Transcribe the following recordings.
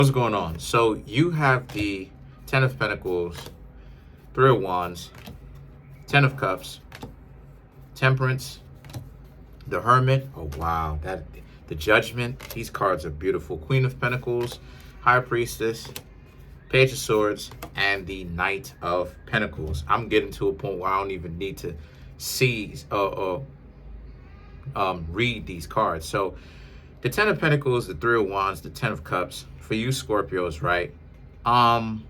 What's going on? So you have the Ten of Pentacles, Three of Wands, Ten of Cups, Temperance, the Hermit. Oh wow, the Judgment. These cards are beautiful. Queen of Pentacles, High Priestess, Page of Swords, and the Knight of Pentacles. I'm getting to a point where I don't even need to see read these cards. So the Ten of Pentacles, the Three of Wands, the Ten of Cups. For you Scorpios, right? Some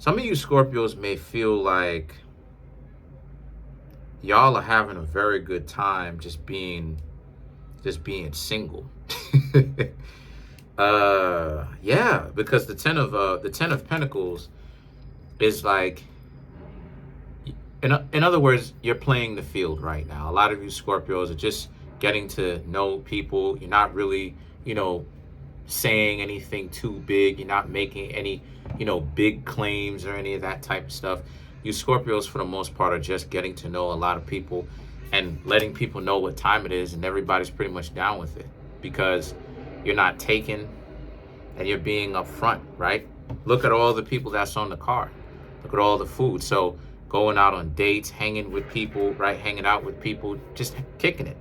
of you Scorpios may feel like y'all are having a very good time just being single. Yeah, because the Ten of Pentacles is like, in other words, you're playing the field right now. A lot of you Scorpios are just getting to know people. You're not really, saying anything too big. You're not making any, big claims or any of that type of stuff. You Scorpios, for the most part, are just getting to know a lot of people and letting people know what time it is, and everybody's pretty much down with it because you're not taking and you're being upfront, right? Look at all the people that's on the card. Look at all the food. So going out on dates, hanging with people, right? Hanging out with people, just kicking it.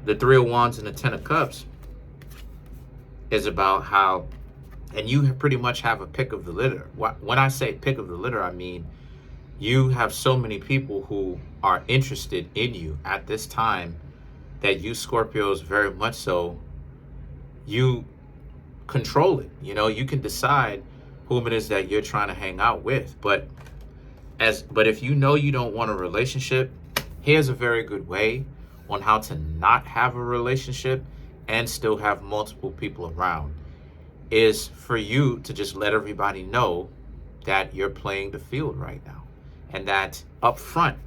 The Three of Wands and the Ten of Cups is about how, and you pretty much have a pick of the litter. When I say pick of the litter, I mean you have so many people who are interested in you at this time that you Scorpios, very much so, you control it. You can decide whom it is that you're trying to hang out with. But if you know you don't want a relationship, here's a very good way on how to not have a relationship and still have multiple people around, is for you to just let everybody know that you're playing the field right now. And that up front,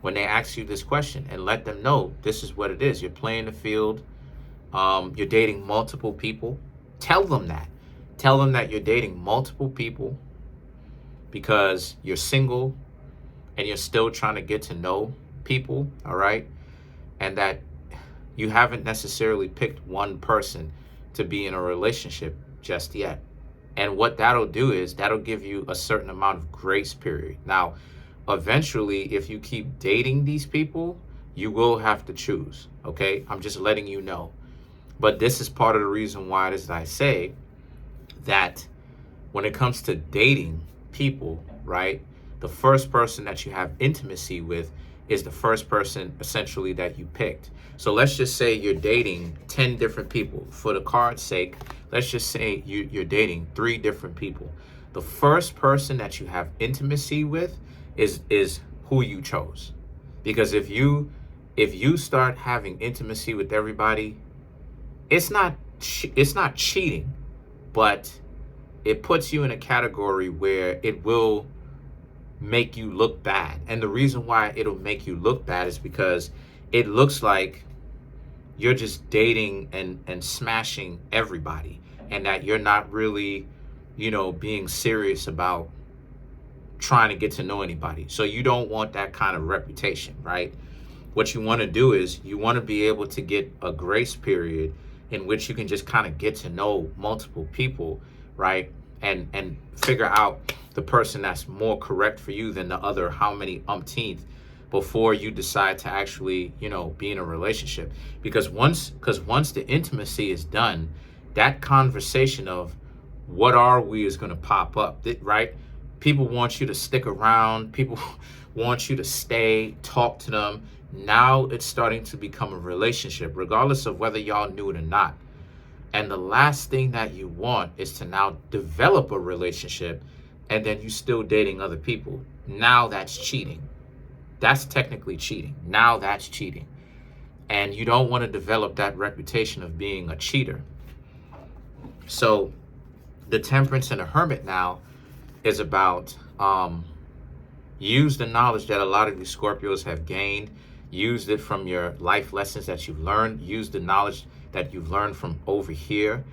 when they ask you this question, and let them know this is what it is. You're playing the field. You're dating multiple people. Tell them that. Tell them that you're dating multiple people because you're single and you're still trying to get to know people, all right? And that you haven't necessarily picked one person to be in a relationship just yet. And what that'll do is that'll give you a certain amount of grace period. Now, eventually, if you keep dating these people, you will have to choose, okay? I'm just letting you know. But this is part of the reason why it is that I say that when it comes to dating people, right, the first person that you have intimacy with is the first person essentially that you picked. So let's just say you're dating 10 different people. For the card's sake, let's just say you're dating 3 different people. The first person that you have intimacy with is who you chose. Because if you start having intimacy with everybody, it's not cheating, but it puts you in a category where it will make you look bad. And the reason why it'll make you look bad is because it looks like you're just dating and smashing everybody, and that you're not really, being serious about trying to get to know anybody. So you don't want that kind of reputation, right? What you want to do is you want to be able to get a grace period in which you can just kind of get to know multiple people, right? And figure out the person that's more correct for you than the other, how many umpteenth, before you decide to actually, be in a relationship. Because once the intimacy is done, that conversation of what are we is going to pop up, right? People want you to stick around. People want you to stay, talk to them. Now it's starting to become a relationship, regardless of whether y'all knew it or not. And the last thing that you want is to now develop a relationship and then you still dating other people. Now that's cheating. That's technically cheating. Now that's cheating. And you don't want to develop that reputation of being a cheater. So the Temperance and the Hermit now is about use the knowledge that a lot of you Scorpios have gained. Use it from your life lessons that you've learned. Use the knowledge that you've learned from over here,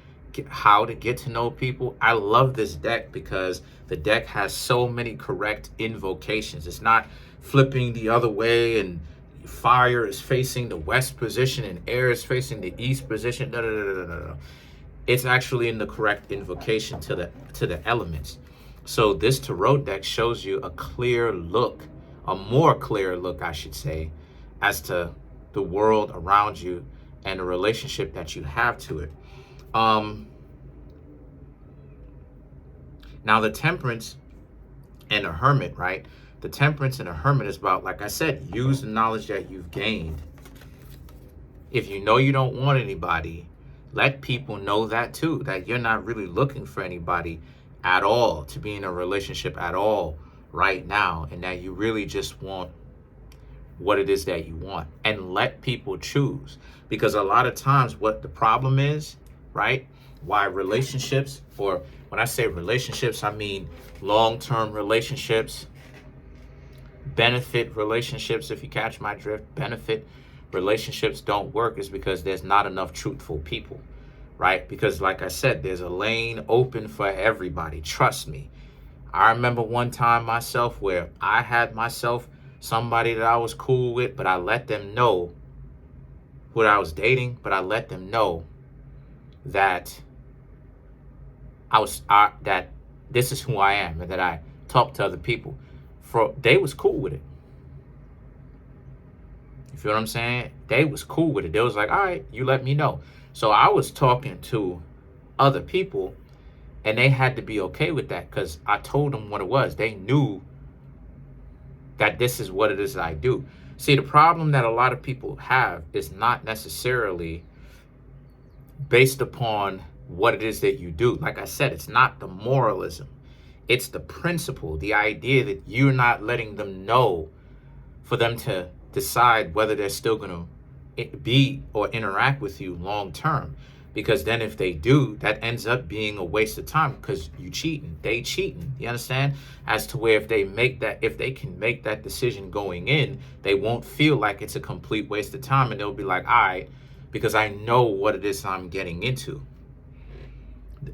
how to get to know people. I love this deck because the deck has so many correct invocations. It's not flipping the other way, and fire is facing the west position and air is facing the east position. No, no, no, no, no, no. It's actually in the correct invocation to the elements. So this tarot deck shows you a clear look, a more clear look, I should say, as to the world around you and the relationship that you have to it. Now the Temperance and the Hermit, right? The Temperance and the Hermit is about, like I said, use the knowledge that you've gained. If you know you don't want anybody, let people know that too, that you're not really looking for anybody at all, to be in a relationship at all right now, and that you really just want what it is that you want, and let people choose. Because a lot of times what the problem is, right, why relationships, or when I say relationships, I mean long-term relationships, benefit relationships, if you catch my drift, benefit relationships don't work, is because there's not enough truthful people, right? Because like I said, there's a lane open for everybody. Trust me. I remember one time myself where I had myself somebody that I was cool with, but I let them know who I was dating, but I let them know that that this is who I am, and that I talk to other people. They was cool with it. You feel what I'm saying? They was cool with it. They was like, all right, you let me know. So I was talking to other people, and they had to be okay with that, because I told them what it was. They knew that this is what it is that I do. See, the problem that a lot of people have is not necessarily based upon what it is that you do. Like I said, it's not the moralism. It's the principle, the idea that you're not letting them know for them to decide whether they're still going to be or interact with you long term. Because then if they do, that ends up being a waste of time, because you cheating, they cheating. You understand? As to where if they can make that decision going in, they won't feel like it's a complete waste of time, and they'll be like, all right, because I know what it is I'm getting into.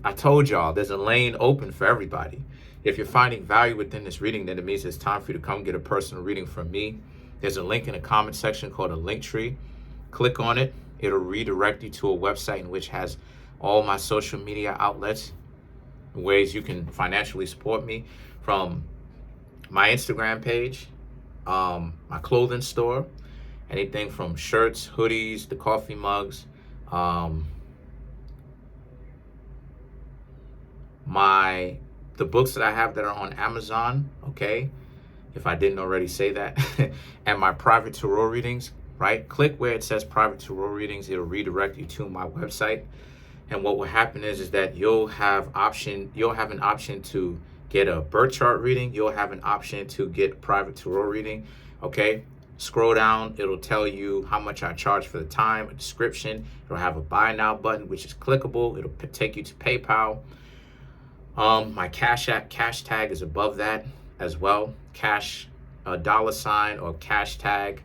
I told y'all there's a lane open for everybody. If you're finding value within this reading, then it means it's time for you to come get a personal reading from me. There's a link in the comment section called a link tree. Click on it. It'll redirect you to a website in which has all my social media outlets, ways you can financially support me, from my Instagram page, my clothing store, anything from shirts, hoodies, the coffee mugs, the books that I have that are on Amazon, okay, if I didn't already say that, and my private tarot readings, right? Click where it says private tarot readings. It'll redirect you to my website. And what will happen is that you'll have an option to get a birth chart reading. You'll have an option to get a private tarot reading, okay? Scroll down, it'll tell you how much I charge for the time, a description. It'll have a buy now button, which is clickable. It'll take you to PayPal. My Cashapp cash tag is above that as well. Cash, $, or cash tag,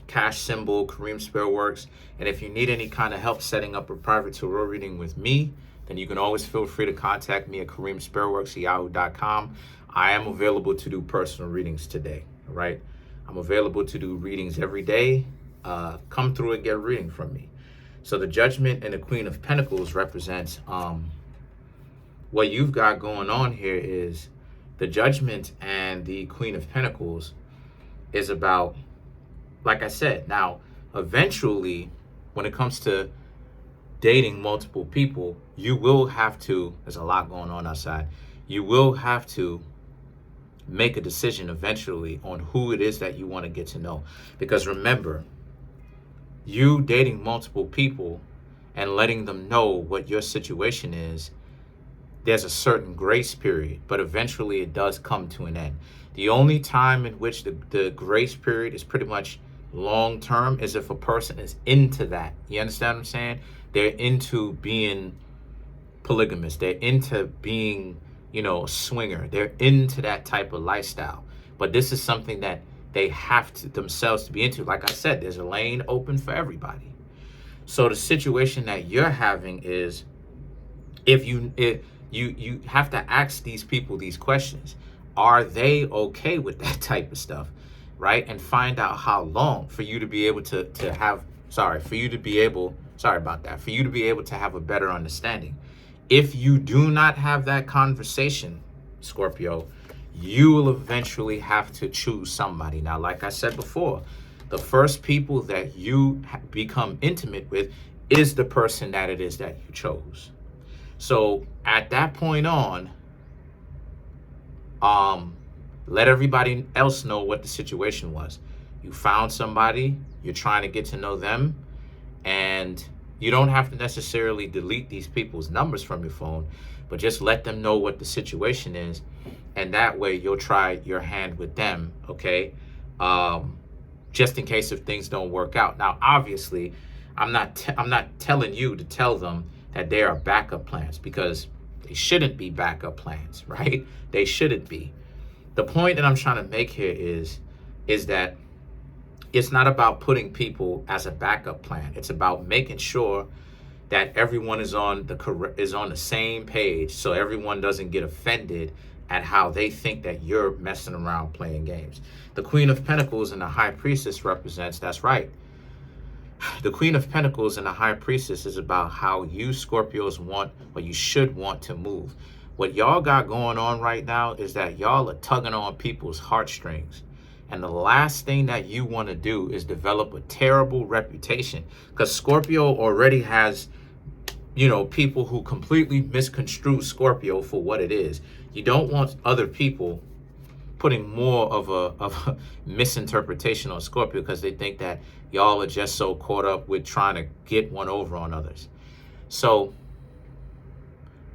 cash symbol, Kareemspiritworks. And if you need any kind of help setting up a private tarot reading with me, then you can always feel free to contact me at Kareemspiritworks, yahoo.com. I am available to do personal readings today, all right? I'm available to do readings every day. Come through and get a reading from me. So the Judgment and the Queen of Pentacles represents what you've got going on here. Is the Judgment and the Queen of Pentacles is about, like I said, now eventually when it comes to dating multiple people, you will have to, there's a lot going on outside, you will have to make a decision eventually on who it is that you want to get to know. Because remember, you dating multiple people and letting them know what your situation is, there's a certain grace period, but eventually it does come to an end. The only time in which the grace period is pretty much long term is if a person is into that. You understand what I'm saying? They're into being polygamous. They're into being, a swinger. They're into that type of lifestyle. But this is something that they have to themselves to be into. Like I said, there's a lane open for everybody. So the situation that you're having is, if you have to ask these people these questions. are they okay with that type of stuff, right? And find out how long for you to be able to have, for you to be able, for you to be able to have a better understanding. If you do not have that conversation, Scorpio, you will eventually have to choose somebody. Now, like I said before, the first people that you become intimate with is the person that it is that you chose. So at that point on, let everybody else know what the situation was. You found somebody, you're trying to get to know them, and you don't have to necessarily delete these people's numbers from your phone, but just let them know what the situation is. And that way you'll try your hand with them, okay? Just in case if things don't work out. Now, obviously, I'm not telling you to tell them that there are backup plans, because they shouldn't be backup plans, right? They shouldn't be. The point that I'm trying to make here is that it's not about putting people as a backup plan. It's about making sure that everyone is on the same page, so everyone doesn't get offended at how they think that you're messing around playing games. The Queen of Pentacles and the High Priestess represents, that's right. The Queen of Pentacles and the High Priestess is about how you Scorpios want, or you should want, to move. What y'all got going on right now is that y'all are tugging on people's heartstrings. And the last thing that you want to do is develop a terrible reputation, because Scorpio already has, people who completely misconstrue Scorpio for what it is. You don't want other people putting more of a misinterpretation on Scorpio, because they think that y'all are just so caught up with trying to get one over on others. So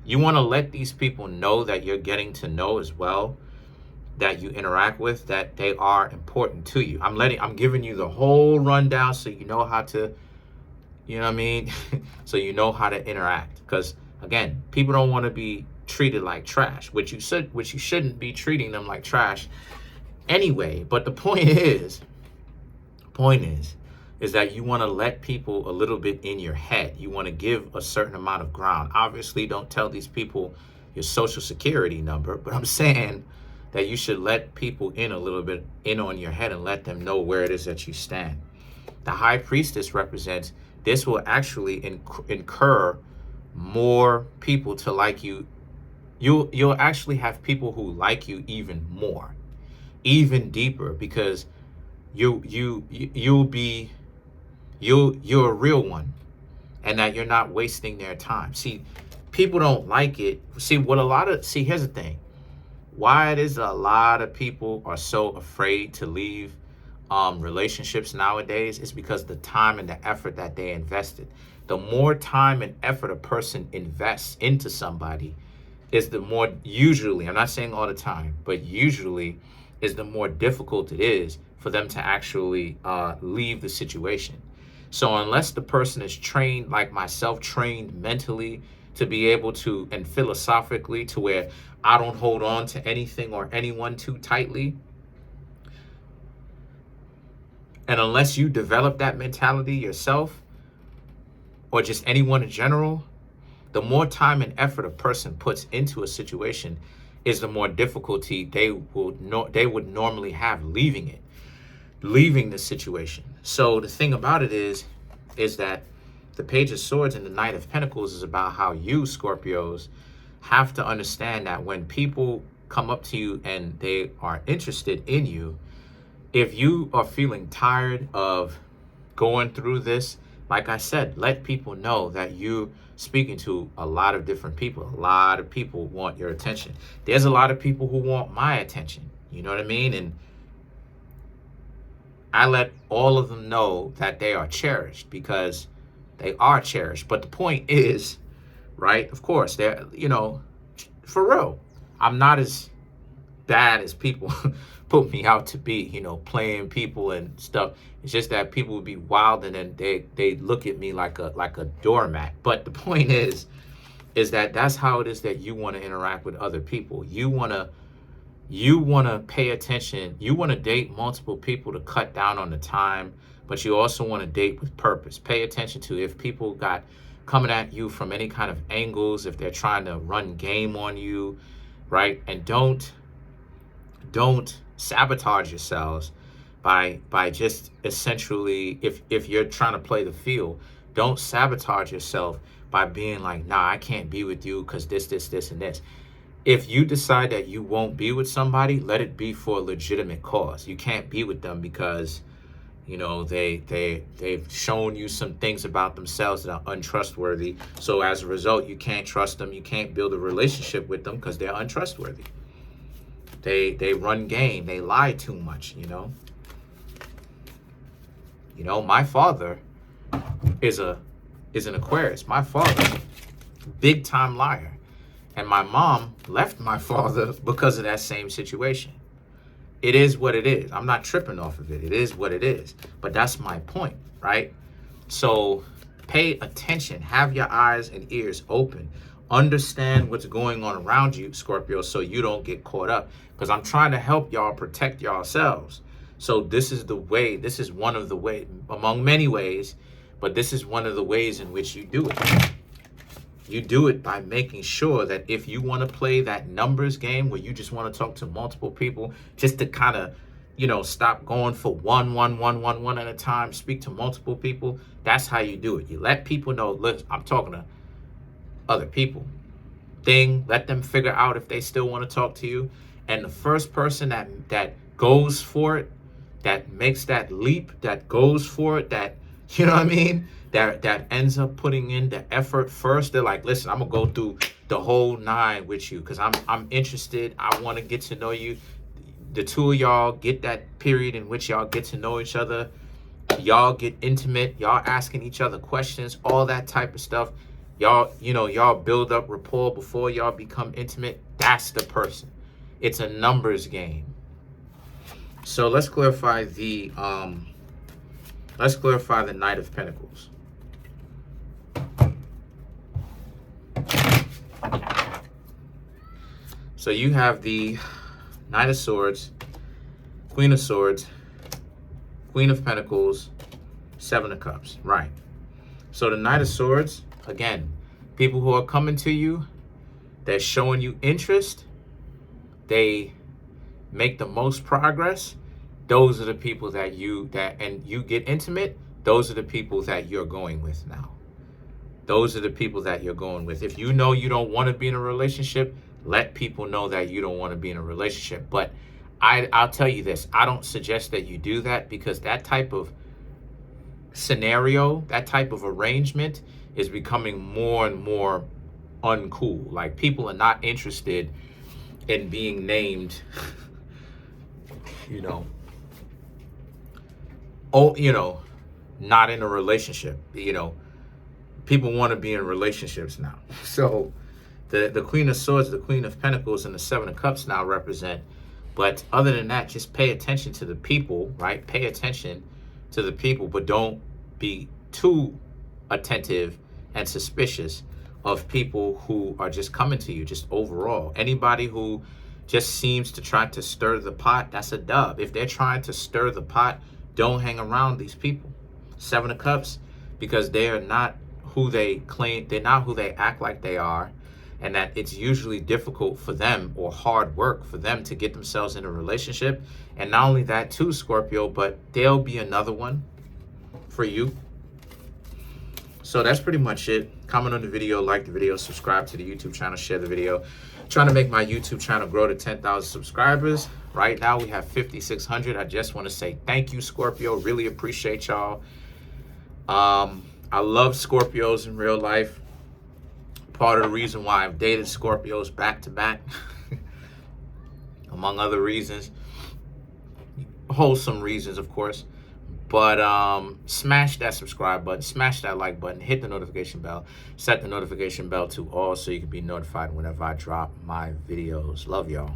you want to let these people know that you're getting to know as well, that you interact with, that they are important to you. I'm giving you the whole rundown so you know how to, so you know how to interact. Because again, people don't want to be treated like trash, which you shouldn't be treating them like trash anyway. But the point is that you want to let people a little bit in your head. You want to give a certain amount of ground. Obviously, don't tell these people your social security number, but I'm saying that you should let people in a little bit in on your head and let them know where it is that you stand. The High Priestess represents, this will actually incur more people to like you. You'll actually have people who like you even more, even deeper, because you're a real one, and that you're not wasting their time. See, people don't like it. Here's the thing. Why it is a lot of people are so afraid to leave relationships nowadays is because the time and the effort that they invested. The more time and effort a person invests into somebody is the more, usually, I'm not saying all the time, but usually is the more difficult it is for them to actually leave the situation. So unless the person is trained, like myself, trained mentally to be able to, and philosophically, to where I don't hold on to anything or anyone too tightly, and unless you develop that mentality yourself, or just anyone in general, the more time and effort a person puts into a situation is the more difficulty they would normally have leaving the situation. So the thing about it is that the Page of Swords and the Knight of Pentacles is about how you Scorpios have to understand that when people come up to you and they are interested in you, if you are feeling tired of going through this, like I said, let people know that you're speaking to a lot of different people. A lot of people want your attention. There's a lot of people who want my attention. You know what I mean? And I let all of them know that they are cherished, because they are cherished. But the point is, right, of course, they're, for real, I'm not as bad as people put me out to be, playing people and stuff. It's just that people would be wild, and then they look at me like a doormat. But the point is that that's how it is that you want to interact with other people. You want to pay attention. You want to date multiple people to cut down on the time, but you also want to date with purpose. Pay attention to if people got coming at you from any kind of angles, if they're trying to run game on you, right? And don't don't sabotage yourselves by just essentially, if you're trying to play the field, don't sabotage yourself by being like, nah, I can't be with you because this, and this. If you decide that you won't be with somebody, let it be for a legitimate cause. You can't be with them because, you know, they've shown you some things about themselves that are untrustworthy. So as a result, you can't trust them. You can't build a relationship with them because they're untrustworthy. They run game. They lie too much, you know. You know, my father is an Aquarius. My father, big time liar. And my mom left my father because of that same situation. It is what it is. I'm not tripping off of it. It is what it is. But that's my point, right? So pay attention. Have your eyes and ears open. Understand what's going on around you, Scorpio, so you don't get caught up. Because I'm trying to help y'all protect yourselves. So this is the way. This is one of the ways, among many ways, but this is one of the ways in which you do it. You do it by making sure that if you want to play that numbers game where you just want to talk to multiple people just to kind of, you know, stop going for one at a time, speak to multiple people, that's how you do it. You let people know, look, I'm talking to other people. Let them figure out if they still want to talk to you. And the first person that goes for it, that makes that leap, that goes for it, that, you know what I mean? That ends up putting in the effort first. They're like, listen, I'm gonna go through the whole 9 with you because I'm interested. I want to get to know you. The two of y'all get that period in which y'all get to know each other. Y'all get intimate. Y'all asking each other questions, all that type of stuff. Y'all, you know, y'all build up rapport before y'all become intimate. That's the person. It's a numbers game. So let's clarify the Knight of Pentacles. So you have the Knight of Swords, Queen of Swords, Queen of Pentacles, 7 of Cups, right? So the Knight of Swords, again, people who are coming to you, they're showing you interest, they make the most progress. Those are the people and you get intimate, those are the people that you're going with now. Those are the people that you're going with. If you know you don't want to be in a relationship, let people know that you don't want to be in a relationship. But I'll tell you this, I don't suggest that you do that because that type of scenario, that type of arrangement is becoming more and more uncool. Like, people are not interested in being named, you know, not in a relationship. You know, people want to be in relationships now. So the Queen of Swords, the Queen of Pentacles, and the 7 of Cups now represent. But other than that, just pay attention to the people, right? Pay attention to the people, but don't be too attentive and suspicious of people who are just coming to you, just overall. Anybody who just seems to try to stir the pot, that's a dub. If they're trying to stir the pot, don't hang around these people. 7 of Cups, because they are not who they claim, they're not who they act like they are, and that it's usually difficult for them, or hard work for them, to get themselves in a relationship. And not only that too, Scorpio, but there'll be another one for you. So that's pretty much it. Comment on the video, like the video, subscribe to the YouTube channel, share the video. Trying to make my YouTube channel grow to 10,000 subscribers. Right now we have 5,600. I just want to say thank you, Scorpio. Really appreciate y'all. I love Scorpios in real life. Part of the reason why I've dated Scorpios back to back, among other reasons, wholesome reasons, of course. But smash that subscribe button, smash that like button, hit the notification bell, set the notification bell to all so you can be notified whenever I drop my videos. Love y'all.